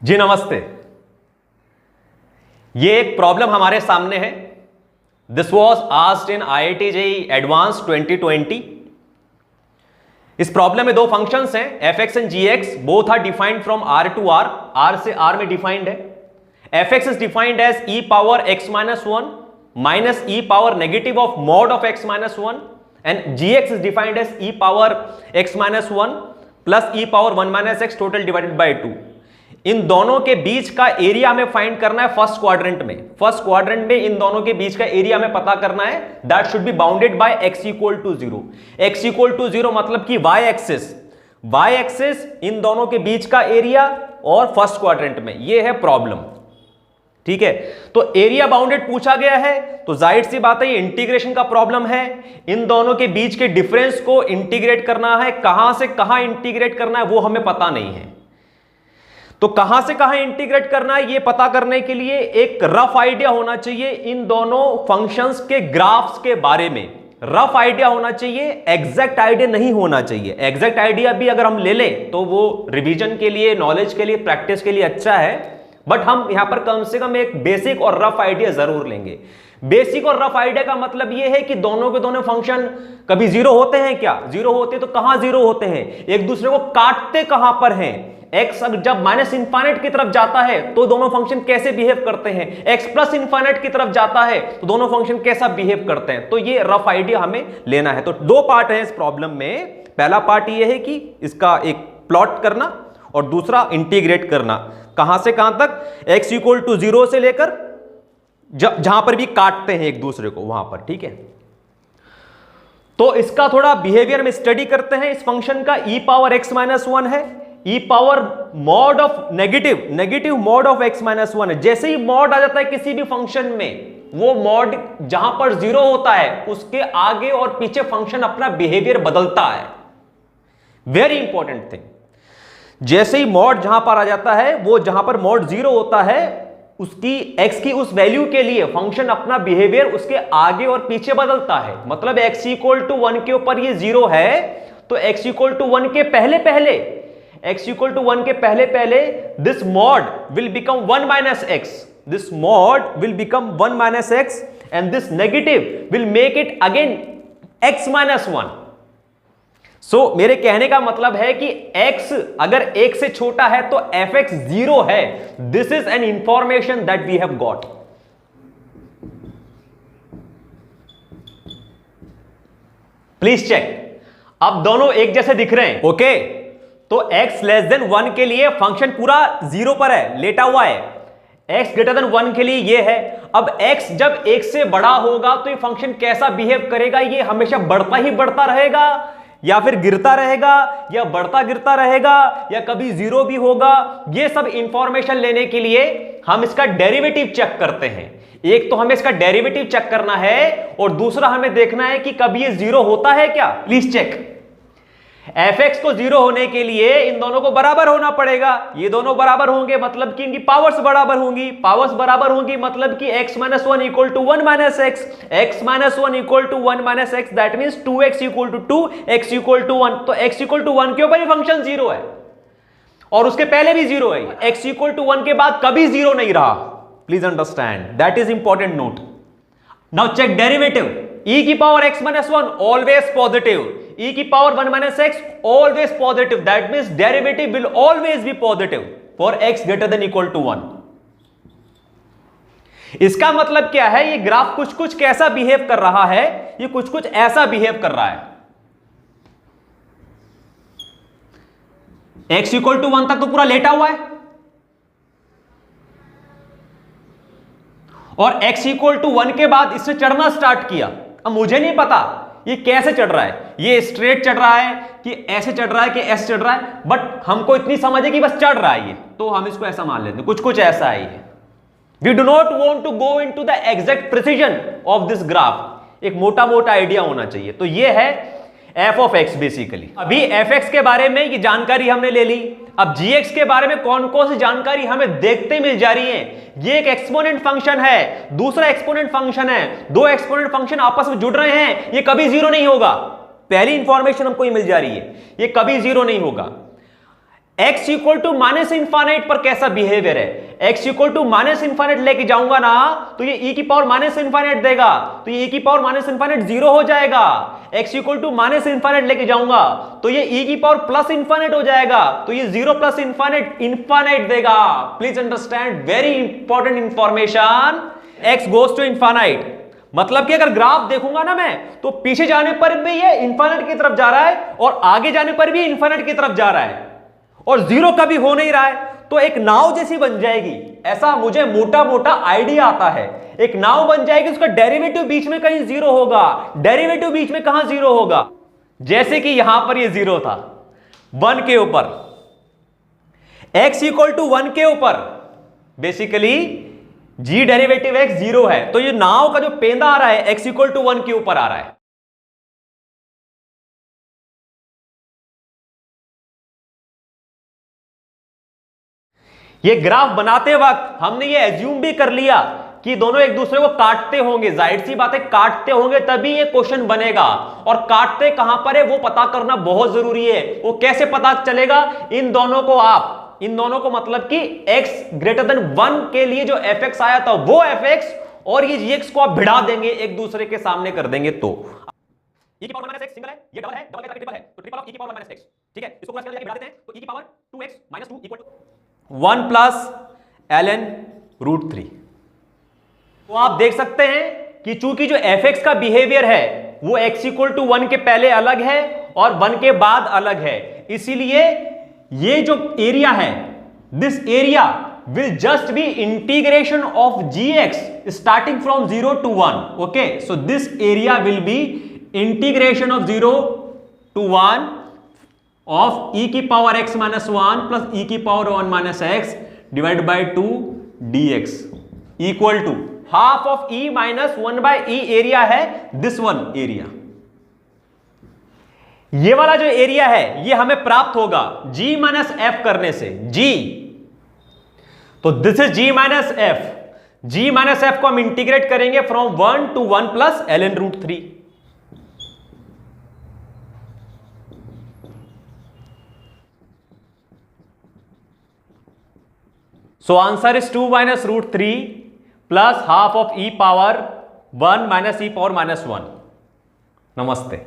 जी नमस्ते। ये एक प्रॉब्लम हमारे सामने है। This was asked in IIT JEE advance 2020। इस प्रॉब्लम में दो फंक्शंस हैं fx and gx, both are defined from r to r। r से r में डिफाइंड है। fx is defined as e power x minus 1 minus e power negative of mod of x minus 1 and gx is defined as e power x minus 1 plus e power 1 minus x total divided by 2। इन दोनों के बीच का area हमें find करना है first quadrant में। First quadrant में इन दोनों के बीच का एरिया हमें पता करना है। That should be bounded by x equal to 0। x equal to 0 मतलब कि y एक्सिस इन दोनों के बीच का एरिया और फर्स्ट क्वाड्रेंट में। ये है प्रॉब्लम, ठीक है। तो एरिया बाउंडेड पूछा गया है तो जाहिर सी बात है ये इंटीग्रेशन का प्रॉब्लम है। इन दोनों के बीच के डिफरेंस को इंटीग्रेट करना है। कहां से कहां इंटीग्रेट करना है वो हमें पता नहीं है। तो कहां से कहां इंटीग्रेट करना है ये पता करने के लिए एक रफ आइडिया होना चाहिए इन दोनों फंक्शंस के ग्राफ्स के बारे में। रफ आइडिया होना चाहिए, एग्जैक्ट आइडिया नहीं होना चाहिए। एग्जैक्ट आइडिया भी अगर हम ले लें तो वो रिवीजन के लिए, नॉलेज के लिए, प्रैक्टिस के लिए अच्छा है, बट हम यहां पर कम से कम एक बेसिक और रफ आइडिया जरूर लेंगे। बेसिक और रफ आइडिया का मतलब यह है कि दोनों के दोनों फंक्शन कभी जीरो होते हैं क्या? जीरो होते तो कहां जीरो होते हैं? एक दूसरे को काटते कहां पर हैं? x जब माइनस इंफाइनाइट की तरफ जाता है तो दोनों फंक्शन कैसे बिहेव करते हैं? x प्लस इंफाइनाइट की तरफ जाता है तो दोनों फंक्शन कैसा बिहेव करते हैं? तो ये रफ आइडिया हमें लेना है। तो दो पार्ट है इस प्रॉब्लम में। पहला पार्ट ये है कि इसका एक प्लॉट करना और दूसरा इंटीग्रेट करना। कहां से कहां तक? x इक्वल टू 0 से लेकर जहां पर भी काटते हैं एक दूसरे को वहां पर, ठीक है। तो इसका थोड़ा बिहेवियर में स्टडी करते हैं। इस फंक्शन का e पावर x माइनस 1 है, e power mod of negative mod of x minus 1 है। जैसे ही मॉड आ जाता है किसी भी फंक्शन में, वो मॉड जहां पर 0 होता है उसके आगे और पीछे फंक्शन अपना बिहेवियर बदलता है। Very important thing. जैसे ही मॉड जहां पर आ जाता है, वो जहां पर मॉड 0 होता है उसकी x की उस वैल्यू के लिए फंक्शन अपना बिहेवियर उसके आगे और पीछे बदलता है। मतलब x इक्वल टू 1 के ऊपर ये 0 है तो x इक्वल टू 1 के पहले this mod will become 1 minus x। This mod will become 1 minus x and this negative will make it again x minus 1। सो मेरे कहने का मतलब है कि x अगर 1 से छोटा है तो fx 0 है। This is an information that we have got. Please check. अब दोनों एक जैसे दिख रहे हैं, ओके। तो x लेस देन 1 के लिए फंक्शन पूरा 0 पर है, लेटा हुआ है। x ग्रेटर देन 1 के लिए ये है। अब x जब 1 से बड़ा होगा तो ये फंक्शन कैसा बिहेव करेगा? ये हमेशा बढ़ता ही बढ़ता रहेगा या फिर गिरता रहेगा या बढ़ता गिरता रहेगा या कभी 0 भी होगा? ये सब इंफॉर्मेशन लेने के लिए हम इसका डेरिवेटिव चेक करते हैं। एक तो हमें इसका डेरिवेटिव चेक करना है और दूसरा हमें देखना है कि कभी ये 0 होता है क्या। Please check. fx को 0 होने के लिए इन दोनों को बराबर होना पड़ेगा। ये दोनों बराबर होंगे मतलब कि इनकी पावर्स बराबर होंगी। पावर्स बराबर होंगी मतलब कि x minus 1 equal to 1 minus x, x minus 1 equal to 1 minus x, that means 2x equal to 2, x equal to 1। तो x इक्वल टू 1 के ऊपर ये फंक्शन 0 है और उसके पहले भी 0 है। x इक्वल टू 1 के बाद कभी 0 नहीं रहा। Please understand, that is important note. Now check derivative. e की power x minus 1 always positive, e की power 1 minus x always positive. That means derivative will always be positive for x greater than equal to 1। इसका मतलब क्या है? ये graph कुछ कुछ कैसा बिहेव कर रहा है? ये कुछ कुछ ऐसा बिहेव कर रहा है। x इक्वल टू 1 तक तो पूरा लेटा हुआ है और x इक्वल टू 1 के बाद इसने चढ़ना स्टार्ट किया। अब मुझे नहीं पता ये कैसे चढ़ रहा है, ये स्ट्रेट चढ़ रहा है कि ऐसे चढ़ रहा है कि ऐसे चढ़ रहा है, बट हमको इतनी समझ है कि बस चढ़ रहा है ये, तो हम इसको ऐसा मान लेते हैं कुछ कुछ ऐसा है ये। We do not want to go into the exact precision of this graph. एक मोटा मोटा आइडिया होना चाहिए। तो ये है f ऑफ x बेसिकली। अभी fx के बारे में ये जानकारी हमने ले ली। अब gx के बारे में कौन कौन सी जानकारी हमें देखते मिल जा रही है। ये एक एक्सपोनेंट फंक्शन है, दूसरा एक्सपोनेंट फंक्शन है। दो एक्सपोनेंट फंक्शन आपस में जुड़ रहे हैं, ये कभी 0 नहीं होगा। पहली इंफॉर्मेशन हमको ये मिल जा रही है, ये कभी 0 नहीं होगा। x equal to minus infinite पर कैसा बिहेवियर है, x equal to minus infinite लेके जाऊंगा ना तो ये e की पावर माइनस इंफाइनाइट देगा, तो ये e की पावर माइनस इंफाइनाइट जीरो हो जाएगा। x equal to minus infinite लेके जाऊंगा तो ये e की पावर प्लस इंफाइनाइट हो जाएगा, तो ये जीरो प्लस इंफाइनाइट इंफाइनाइट देगा। Please understand very important information, x goes to infinite मतलब कि अगर ग्राफ देखूंगा ना मैं तो पीछे जाने पर भी ये इंफाइनाइट की तरफ जा रहा है और आगे जाने पर भी इंफाइनाइट की तरफ जा रहा है और जीरो कभी हो नहीं रहा है, तो एक नाव जैसी बन जाएगी। ऐसा मुझे मोटा मोटा आइडिया आता है, एक नाव बन जाएगी, उसका डेरिवेटिव बीच में कहीं जीरो होगा। डेरिवेटिव बीच में कहां जीरो होगा, जैसे कि यहां पर ये जीरो था 1 के ऊपर, x इक्वल टू 1 के ऊपर, basically g derivative x zero है, तो ये नाव का जो पेंदा आ रहा है x इक्वल टू 1 के ऊपर आ रहा है। ये ग्राफ बनाते वक्त हमने ये एज्यूम भी कर लिया कि दोनों एक दूसरे को काटते होंगे, जाहिर सी बात है काटते होंगे तभी ये क्वेश्चन बनेगा, और काटते कहां पर है वो पता करना बहुत जरूरी है। वो कैसे पता चलेगा, इन दोनों को मतलब कि x ग्रेटर देन 1 के लिए जो fx आया था वो fx और ये gx को आप भिड़ा देंगे, एक दूसरे के सामने कर देंगे, तो e की पावर -x सिंगल है, ये डबल है, डबल का ट्रिपल है, तो ट्रिपल ऑफ e की पावर -x, ठीक है, इसको क्रॉस करके भिड़ा देते हैं, तो e की power 2x - 2 equal to 1 plus ln √3। तो आप देख सकते हैं कि चूंकि जो fx का बिहेवियर है वो x इक्वल टू 1 के पहले अलग है और 1 के बाद अलग है, इसीलिए ये जो एरिया है, this area will just be integration of gx starting from 0 to 1। Okay, so this area will be integration of 0 to 1 of e की power x minus 1 plus e की power 1 minus x divided by 2 dx equal to half of e minus 1 by e area है, this one area. ये वाला जो area है ये हमें प्राप्त होगा g माइनस एफ करने से, g, तो this is g minus F. g minus F को हम इंटीग्रेट करेंगे from 1 to 1 plus ln √3। So answer is 2 minus √3 plus half of e power 1 minus e power -1। नमस्ते।